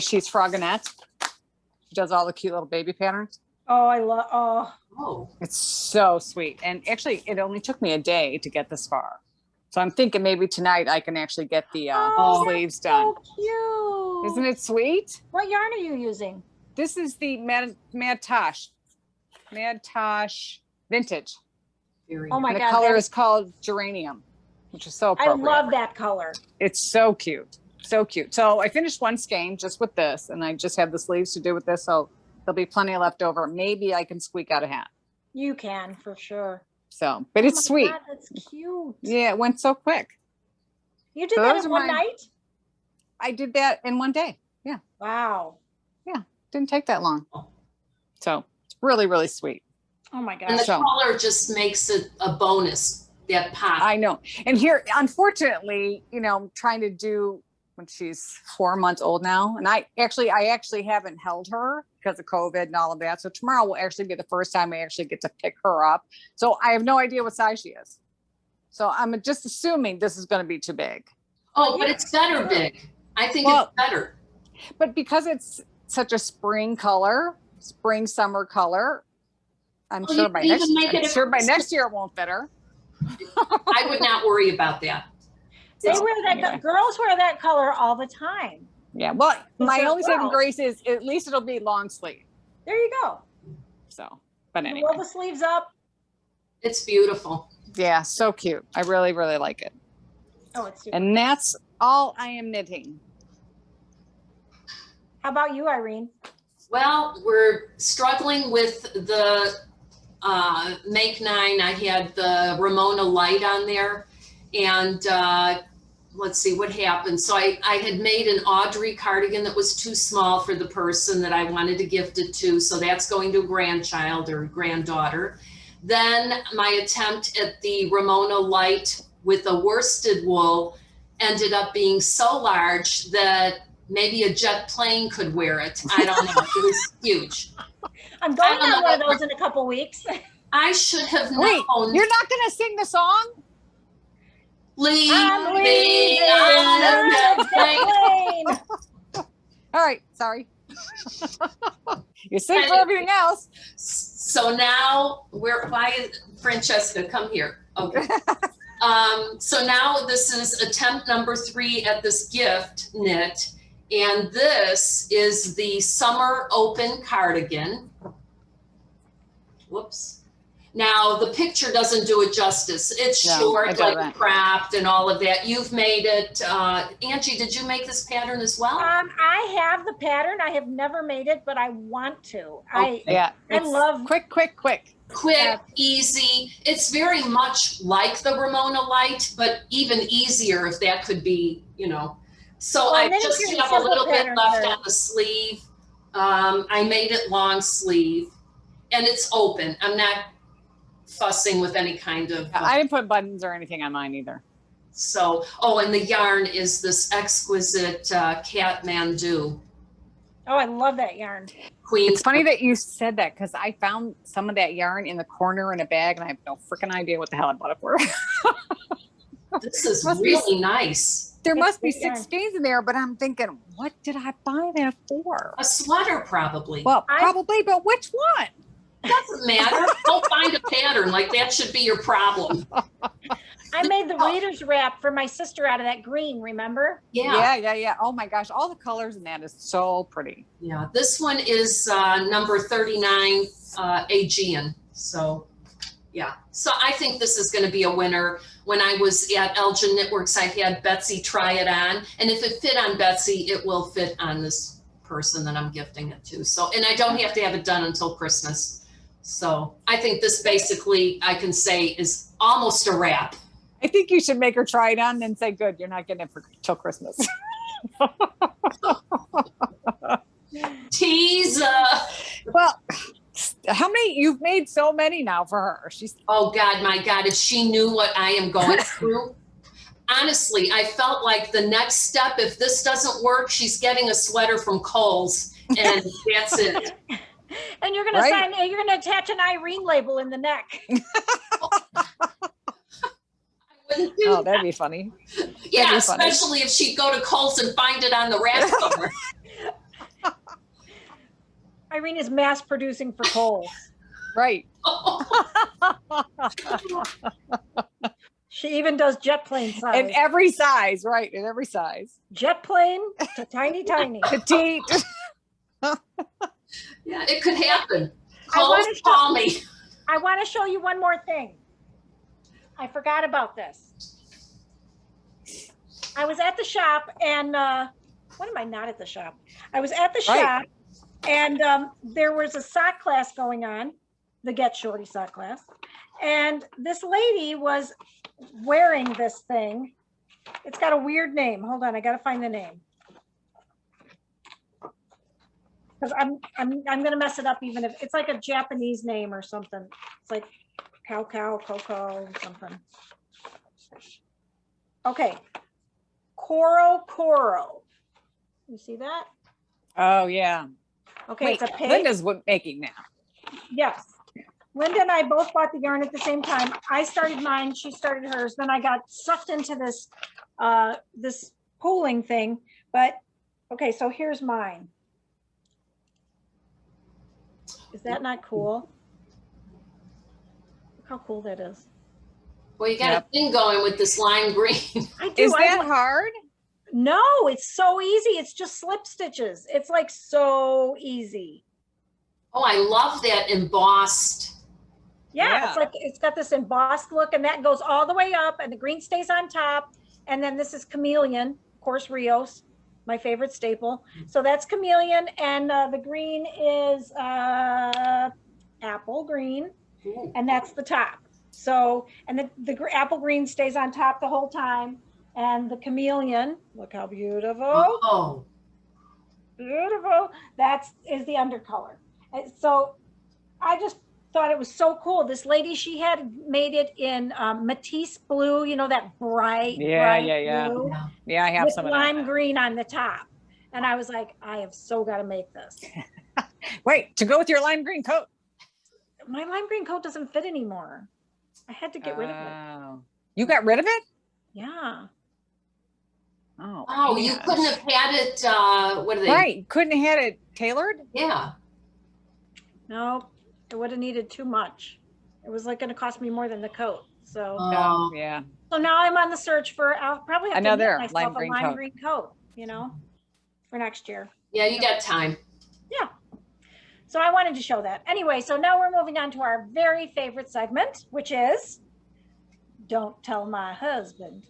S3: She's Froganette. She does all the cute little baby patterns.
S1: Oh, I love,
S3: It's so sweet. And actually, it only took me a day to get this far. So I'm thinking maybe tonight I can actually get the sleeves done.
S1: So cute.
S3: Isn't it sweet?
S1: What yarn are you using?
S3: This is the Mad Tosh Vintage.
S1: Oh my
S3: And the
S1: God.
S3: color is called Geranium, which is so appropriate.
S1: I love that color.
S3: It's so cute. So cute. So I finished one skein just with this, and I just have the sleeves to do with this. So there'll be plenty left over. Maybe I can squeak out a hat.
S1: You can for sure.
S3: So, but it's sweet.
S1: God, that's cute.
S3: Yeah, it went so quick.
S1: You did that in one night?
S3: I did that in one day. Yeah.
S1: Wow.
S3: Yeah. Didn't take that long. So it's really, really sweet.
S1: Oh my God.
S2: And the color just makes it a bonus, that pop.
S3: I know. And here, unfortunately, I'm trying to do when she's 4 months old now. And I actually haven't held her because of COVID and all of that. So tomorrow will actually be the first time I actually get to pick her up. So I have no idea what size she is. So I'm just assuming this is going to be too big.
S2: Oh, but it's better big. I think it's better.
S3: But because it's such a spring summer color, I'm sure by next year it won't fit her.
S2: I would not worry about that.
S1: Girls wear that color all the time.
S3: Yeah. Well, my only saving grace is at least it'll be long sleeve.
S1: There you go.
S3: So, but anyway.
S1: Roll the sleeves up.
S2: It's beautiful.
S3: Yeah. So cute. I really, really like it.
S1: Oh, it's super.
S3: And that's all I am knitting.
S1: How about you, Irene?
S2: Well, we're struggling with the Make 9. I had the Ramona light on there, and let's see what happened. So I had made an Audrey cardigan that was too small for the person that I wanted to gift it to. So that's going to a grandchild or granddaughter. Then my attempt at the Ramona light with a worsted wool ended up being so large that maybe a jet plane could wear it. I don't know. It was huge.
S1: I'm going on one of those in a couple weeks.
S2: I should have known.
S3: Wait, you're not going to sing the song?
S2: Leave me on the plane.
S3: All right, sorry. You sing for everything else.
S2: So now why Francesca, come here. Okay. So now this is attempt number 3 at this gift knit. And this is the summer open cardigan. Whoops. Now the picture doesn't do it justice. It's short, like cropped and all of that. You've made it. Angie, did you make this pattern as well?
S1: I have the pattern. I have never made it, but I want to.
S3: I love quick,
S2: easy. It's very much like the Ramona light, but even easier if that could be, So I just have a little bit left on the sleeve. I made it long sleeve, and it's open. I'm not fussing with any kind of.
S3: I didn't put buttons or anything on mine either.
S2: So, and the yarn is this exquisite Kathmandu.
S1: Oh, I love that yarn.
S2: Queen.
S3: It's funny that you said that because I found some of that yarn in the corner in a bag, and I have no freaking idea what the hell I bought it for.
S2: This is really nice.
S3: There must be 6 skeins in there, but I'm thinking, what did I buy that for?
S2: A sweater, probably.
S3: Well, probably, but which one?
S2: Doesn't matter. Don't find a pattern. Like that should be your problem.
S1: I made the reader's wrap for my sister out of that green, remember?
S2: Yeah.
S3: Oh my gosh, all the colors in that is so pretty.
S2: Yeah, this one is number 39, Aegean. So, yeah. So I think this is going to be a winner. When I was at Elgin Knitworks, I had Betsy try it on. And if it fit on Betsy, it will fit on this person that I'm gifting it to. So, and I don't have to have it done until Christmas. So I think this basically, I can say, is almost a wrap.
S3: I think you should make her try it on and say, good, you're not getting it till Christmas.
S2: Tease.
S3: Well, how many? You've made so many now for her.
S2: Oh God, my God, if she knew what I am going through. Honestly, I felt like the next step, if this doesn't work, she's getting a sweater from Kohl's and that's it.
S1: And you're going to sign, you're going to attach an Irene label in the neck.
S2: I Wouldn't you?
S3: Oh, that'd be funny.
S2: Yeah,
S3: be funny.
S2: especially if she'd go to Kohl's and find it on the rack cover.
S1: Irene is mass producing for Kohl's.
S3: Right.
S1: She even does jet plane size.
S3: In every size, right? In every size.
S1: Jet plane to tiny.
S3: Petite.
S2: Yeah, it could happen.
S1: I wanna
S2: Kohl's, call me.
S1: I want to show you one more thing. I forgot about this. I was at the shop and when am I not at the shop? I was at the shop and there was a sock class going on, the Get Shorty sock class. And this lady was wearing this thing. It's got a weird name. Hold on, I got to find the name. Because I'm gonna mess it up even if it's like a Japanese name or something. It's like cow, cocoa, something. Okay. Coro. You see that?
S3: Oh, yeah.
S1: Okay,
S3: Wait,
S1: it's a pig.
S3: Linda's making now.
S1: Yes. Linda and I both bought the yarn at the same time. I started mine, she started hers. Then I got sucked into this this pooling thing. But okay, so here's mine. Is that not cool? Look how cool that is.
S2: Well, you got a thing going with this lime green.
S1: I do.
S3: Is that hard?
S1: No, it's so easy. It's just slip stitches. It's like so easy.
S2: Oh, I love that embossed.
S1: Yeah, it's like it's got this embossed look, and that goes all the way up, and the green stays on top. And then this is chameleon, of course, Rios, my favorite staple. So that's chameleon, and the green is apple green, and that's the top. So, and the apple green stays on top the whole time, and the chameleon, look how beautiful.
S2: Oh,
S1: Beautiful. Is the undercolor. And so I just thought it was so cool. This lady, she had made it in Matisse blue, you know, that bright,
S3: Yeah.
S1: blue,
S3: Yeah, I have
S1: with
S3: some of
S1: lime
S3: that.
S1: green on the top. And I was like, I have so got to make this.
S3: Wait, to go with your lime green coat.
S1: My lime green coat doesn't fit anymore. I had to get rid of it.
S3: Oh. You got rid of it?
S1: Yeah.
S2: you
S3: gosh.
S2: couldn't have had it, what are they?
S3: Right, couldn't have had it tailored?
S2: Yeah.
S1: No, it would have needed too much. It was like going to cost me more than the coat. So,
S2: Oh.
S3: Yeah.
S1: so now I'm on the search for, I'll probably have
S3: Another
S1: to knit myself a lime green coat, you know, for next year.
S2: Yeah, you got time.
S1: Yeah. So I wanted to show that. Anyway, so now we're moving on to our very favorite segment, which is Don't Tell My Husband.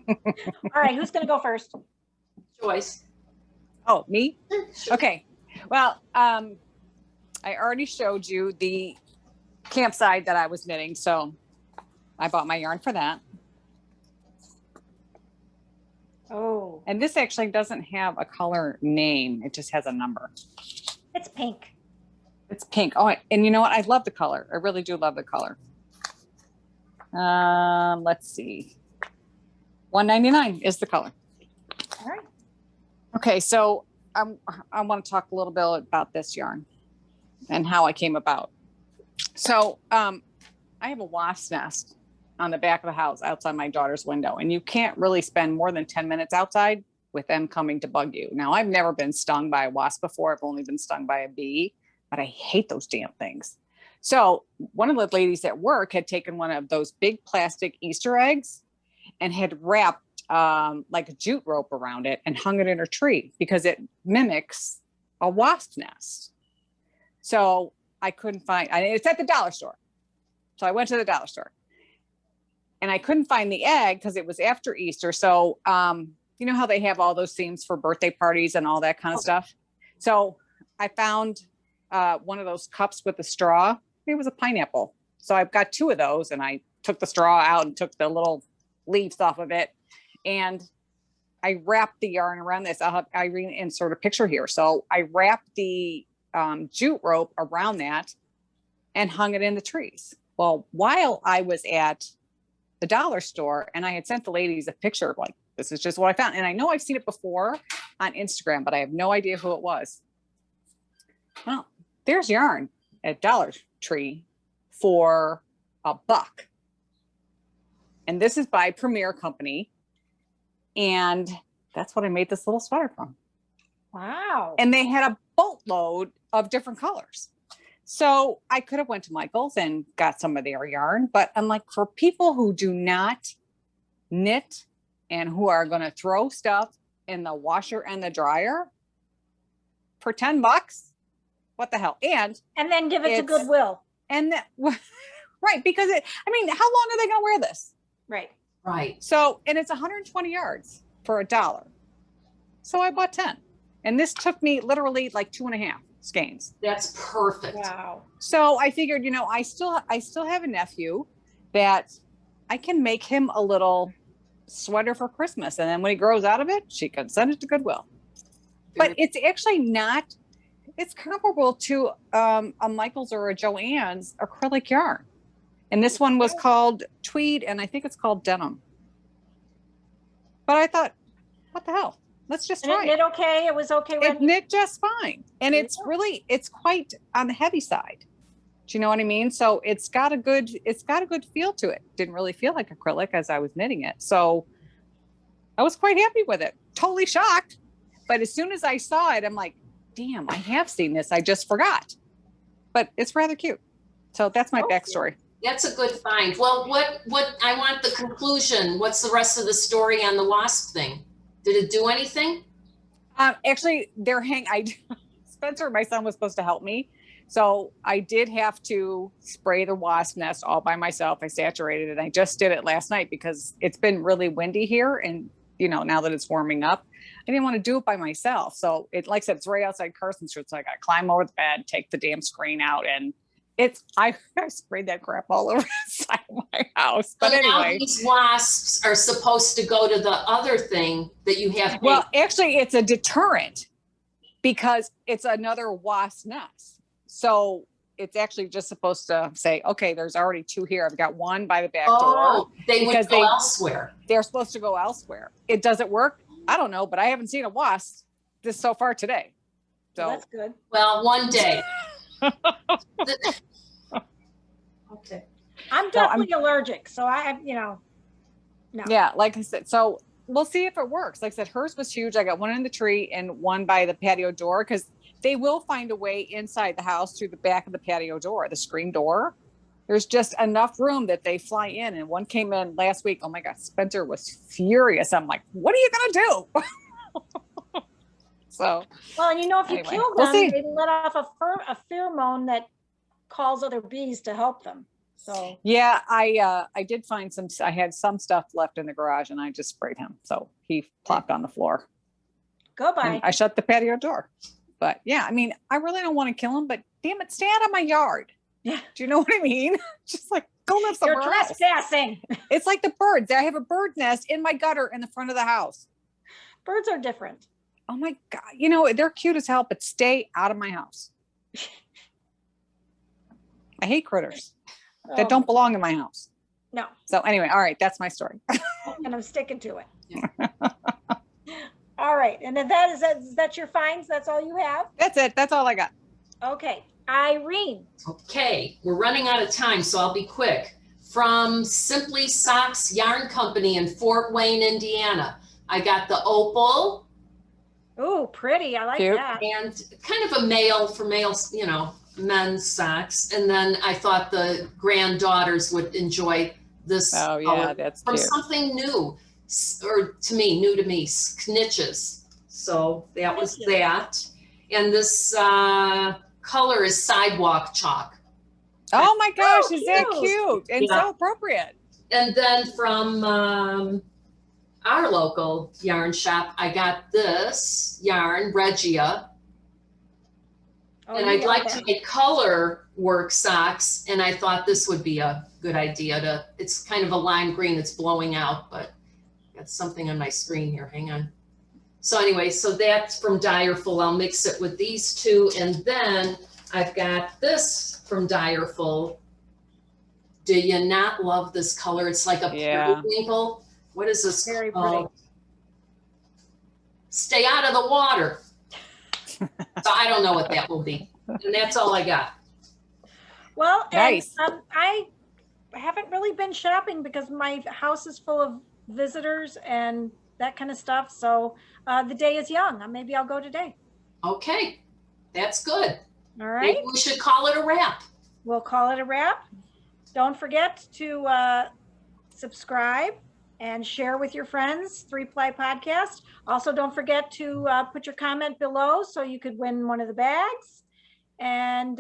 S1: All right, who's going to go first?
S2: Joyce.
S3: Oh, me? Okay. Well, I already showed you the campsite that I was knitting, so I bought my yarn for that.
S1: Oh,
S3: And this actually doesn't have a color name. It just has a number.
S1: it's pink.
S3: It's pink. Oh, and you know what? I love the color. I really do love the color. Let's see. $1.99 is the color.
S1: All right.
S3: Okay, so I want to talk a little bit about this yarn and how I came about. So I have a wasp nest on the back of the house outside my daughter's window, and you can't really spend more than 10 minutes outside with them coming to bug you. Now, I've never been stung by a wasp before. I've only been stung by a bee, but I hate those damn things. So one of the ladies at work had taken one of those big plastic Easter eggs and had wrapped like a jute rope around it and hung it in her tree because it mimics a wasp nest. So I couldn't find, it's at the dollar store. So I went to the dollar store and I couldn't find the egg because it was after Easter. So, you know how they have all those themes for birthday parties and all that kind of stuff. So I found one of those cups with a straw. It was a pineapple. So I've got two of those, and I took the straw out and took the little leaves off of it. And I wrapped the yarn around this. I'll have Irene insert a picture here. So I wrapped the jute rope around that and hung it in the trees. Well, while I was at the dollar store, and I had sent the ladies a picture of like, this is just what I found. And I know I've seen it before on Instagram, but I have no idea who it was. Well, there's yarn at Dollar Tree for $1. And this is by Premier Company. And that's what I made this little sweater from.
S1: Wow.
S3: And they had a boatload of different colors. So I could have went to Michael's and got some of their yarn, but I'm like, for people who do not knit and who are going to throw stuff in the washer and the dryer for $10, what the hell? And
S1: then give it to Goodwill.
S3: And that, right. Because how long are they going to wear this?
S1: Right.
S2: Right.
S3: So, and it's 120 yards for $1. So I bought 10, and this took me literally like 2.5 skeins.
S2: That's perfect.
S1: Wow.
S3: So I figured, I still have a nephew that I can make him a little sweater for Christmas. And then when he grows out of it, she can send it to Goodwill. But it's actually not, it's comparable to a Michael's or a Joann's acrylic yarn. And this one was called tweed, and I think it's called denim. But I thought, what the hell? Let's just try
S1: it. Knit okay? It was okay.
S3: It knit just fine. And it's quite on the heavy side. Do you know what I mean? So it's got a good feel to it. Didn't really feel like acrylic as I was knitting it. So I was quite happy with it. Totally shocked. But as soon as I saw it, I'm like, damn, I have seen this. I just forgot. But it's rather cute. So that's my backstory.
S2: That's a good find. Well, what I want the conclusion. What's the rest of the story on the wasp thing? Did it do anything?
S3: Actually, Spencer, my son, was supposed to help me. So I did have to spray the wasp nest all by myself. I saturated it. I just did it last night because it's been really windy here. And, now that it's warming up, I didn't want to do it by myself. So like I said, it's right outside Carson Street. So I got to climb over the bed, take the damn screen out, and I sprayed that crap all over the side of my house. But anyway,
S2: now these wasps are supposed to go to the other thing that you have.
S3: Well, actually, it's a deterrent because it's another wasp nest. So it's actually just supposed to say, okay, there's already 2 here. I've got one by the back door.
S2: They would go elsewhere.
S3: They're supposed to go elsewhere. It doesn't work. I don't know, but I haven't seen a wasp this so far today. So
S1: that's good.
S2: Well, one day.
S1: Okay. I'm definitely allergic. So no.
S3: Yeah, like I said, so we'll see if it works. Like I said, hers was huge. I got one in the tree and one by the patio door because they will find a way inside the house through the back of the patio door, the screen door. There's just enough room that they fly in. And one came in last week. Oh my God, Spencer was furious. I'm like, what are you going to do? So,
S1: well, and if you kill them, they let off a pheromone that calls other bees to help them. So
S3: yeah, I did find I had some stuff left in the garage and I just sprayed him. So he plopped on the floor.
S1: Goodbye.
S3: And I shut the patio door. But yeah, I really don't want to kill him, but damn it, stay out of my yard.
S1: Yeah.
S3: Do you know what I mean? Just like go live somewhere else.
S1: You're trespassing.
S3: It's like the birds. I have a bird nest in my gutter in the front of the house.
S1: Birds are different.
S3: Oh my God. They're cute as hell, but stay out of my house. I hate critters that don't belong in my house.
S1: No.
S3: So anyway, all right. That's my story.
S1: And I'm sticking to it. Yeah. All right. And then is that your finds? That's all you have?
S3: That's it. That's all I got.
S1: Okay. Irene.
S2: Okay. We're running out of time, so I'll be quick. From Simply Socks Yarn Company in Fort Wayne, Indiana. I got the opal.
S1: Ooh, pretty. I like
S3: Cute.
S1: that.
S2: And kind of a males, men's socks. And then I thought the granddaughters would enjoy this.
S3: Oh yeah, that's
S2: from
S3: cute.
S2: something new, or new to me, snitches. So that was that. And this color is sidewalk chalk.
S3: Oh my gosh, is that
S1: cute.
S3: cute and so appropriate?
S2: And then from our local yarn shop, I got this yarn, Regia. And I'd like to make color work socks. And I thought this would be a good idea it's kind of a lime green. It's blowing out, but got something on my screen here. Hang on. So anyway, so that's from Direful. I'll mix it with these two. And then I've got this from Direful. Do you not love this color? It's like a periwinkle. What is this?
S1: Very pretty.
S2: Stay out of the water. So I don't know what that will be. And that's all I got.
S1: Well,
S3: Nice.
S1: and I haven't really been shopping because my house is full of visitors and that kind of stuff. So the day is young. Maybe I'll go today.
S2: Okay, that's good.
S1: All right.
S2: Maybe we should call it a wrap.
S1: We'll call it a wrap. Don't forget to subscribe and share with your friends, Ply Podcast. Also, don't forget to put your comment below so you could win one of the bags. And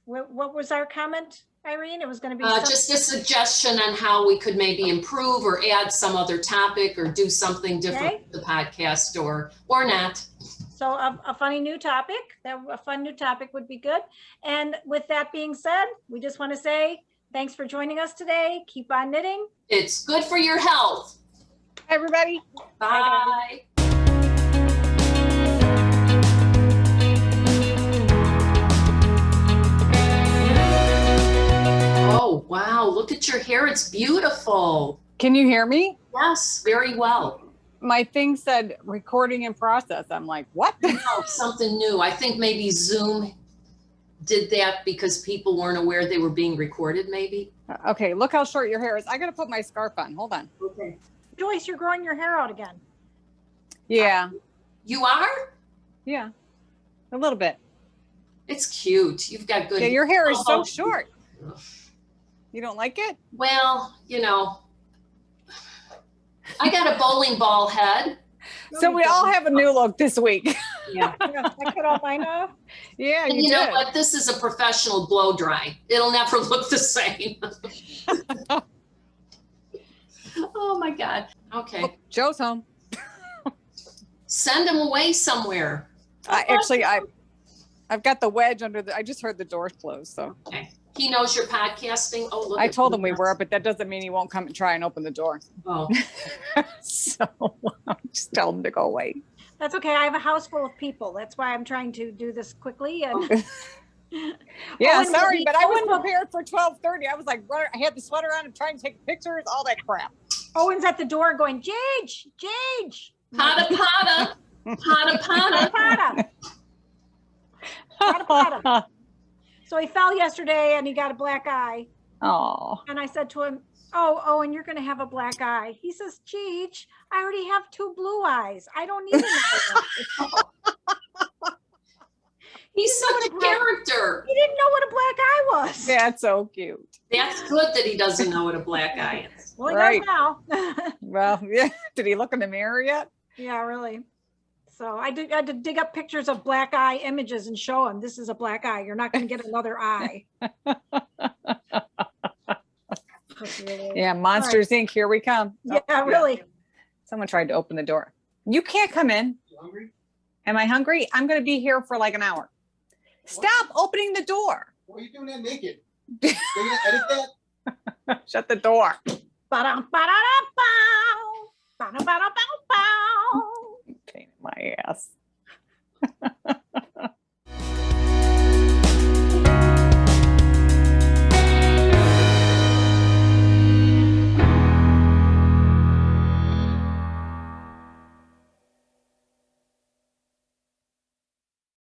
S1: what was our comment, Irene? It was going to be
S2: just a suggestion on how we could maybe improve or add some other topic or do something different with the podcast or not.
S1: So a funny new topic, a fun new topic would be good. And with that being said, we just want to say thanks for joining us today. Keep on knitting.
S2: It's good for your health.
S3: Hi, everybody.
S2: Bye. Oh, wow. Look at your hair. It's beautiful.
S3: Can you hear me?
S2: Yes, very well.
S3: My thing said recording in process. I'm like, what?
S2: No, something new. I think maybe Zoom did that because people weren't aware they were being recorded, maybe.
S3: Okay, look how short your hair is. I got to put my scarf on. Hold on.
S2: Okay.
S1: Joyce, you're growing your hair out again.
S3: Yeah.
S2: You are?
S3: Yeah. A little bit.
S2: It's cute. You've got good.
S3: Yeah, your hair is so short. You don't like it?
S2: Well, I got a bowling ball head.
S3: So we all have a new look this week.
S2: Yeah.
S1: I cut all mine off.
S3: Yeah,
S2: And you know what? This is a professional blow dry. It'll never look the same. Oh my God. Okay.
S3: Oh, Joe's home.
S2: Send him away somewhere.
S3: I've got the wedge under I just heard the door close. So
S2: Okay. He knows you're podcasting. Oh, look.
S3: I told him we were, but that doesn't mean he won't come and try and open the door.
S2: Oh.
S3: So I'll just tell him to go away.
S1: That's okay. I have a house full of people. That's why I'm trying to do this quickly. And
S3: Yeah,
S1: Owen
S3: sorry,
S1: will
S3: but I was
S1: Owen will-
S3: prepared for 12:30. I was like, I had the sweater on and trying to take pictures, all that crap.
S1: Owen's at the door going, Jage.
S2: Pata pata. Pata pata.
S1: Pata. Pata, pata. So he fell yesterday and he got a black eye.
S3: Oh,
S1: And I said to him, oh, Owen, you're going to have a black eye. He says, Cheech, I already have 2 blue eyes. I don't need another one.
S2: He's such a character.
S1: He didn't know what a black eye was.
S3: that's so cute.
S2: That's good that he doesn't know what a black eye is.
S1: Well, he
S3: Right.
S1: does now.
S3: Well, yeah. Did he look in the mirror yet?
S1: Yeah, really. So I had to dig up pictures of black eye images and show him this is a black eye. You're not going to get another eye.
S3: Yeah, Monsters Inc. Here we come.
S1: Yeah, really.
S3: Someone tried to open the door. You can't come in.
S4: You hungry?
S3: Am I hungry? I'm going to be here for like an hour. Stop opening the door.
S4: Why are you doing that naked? They're gonna edit that?
S3: Shut the door.
S1: Ba-dum, ba-da-da-bow. Ba-da-ba-da-bow-bow.
S3: Pain in my ass.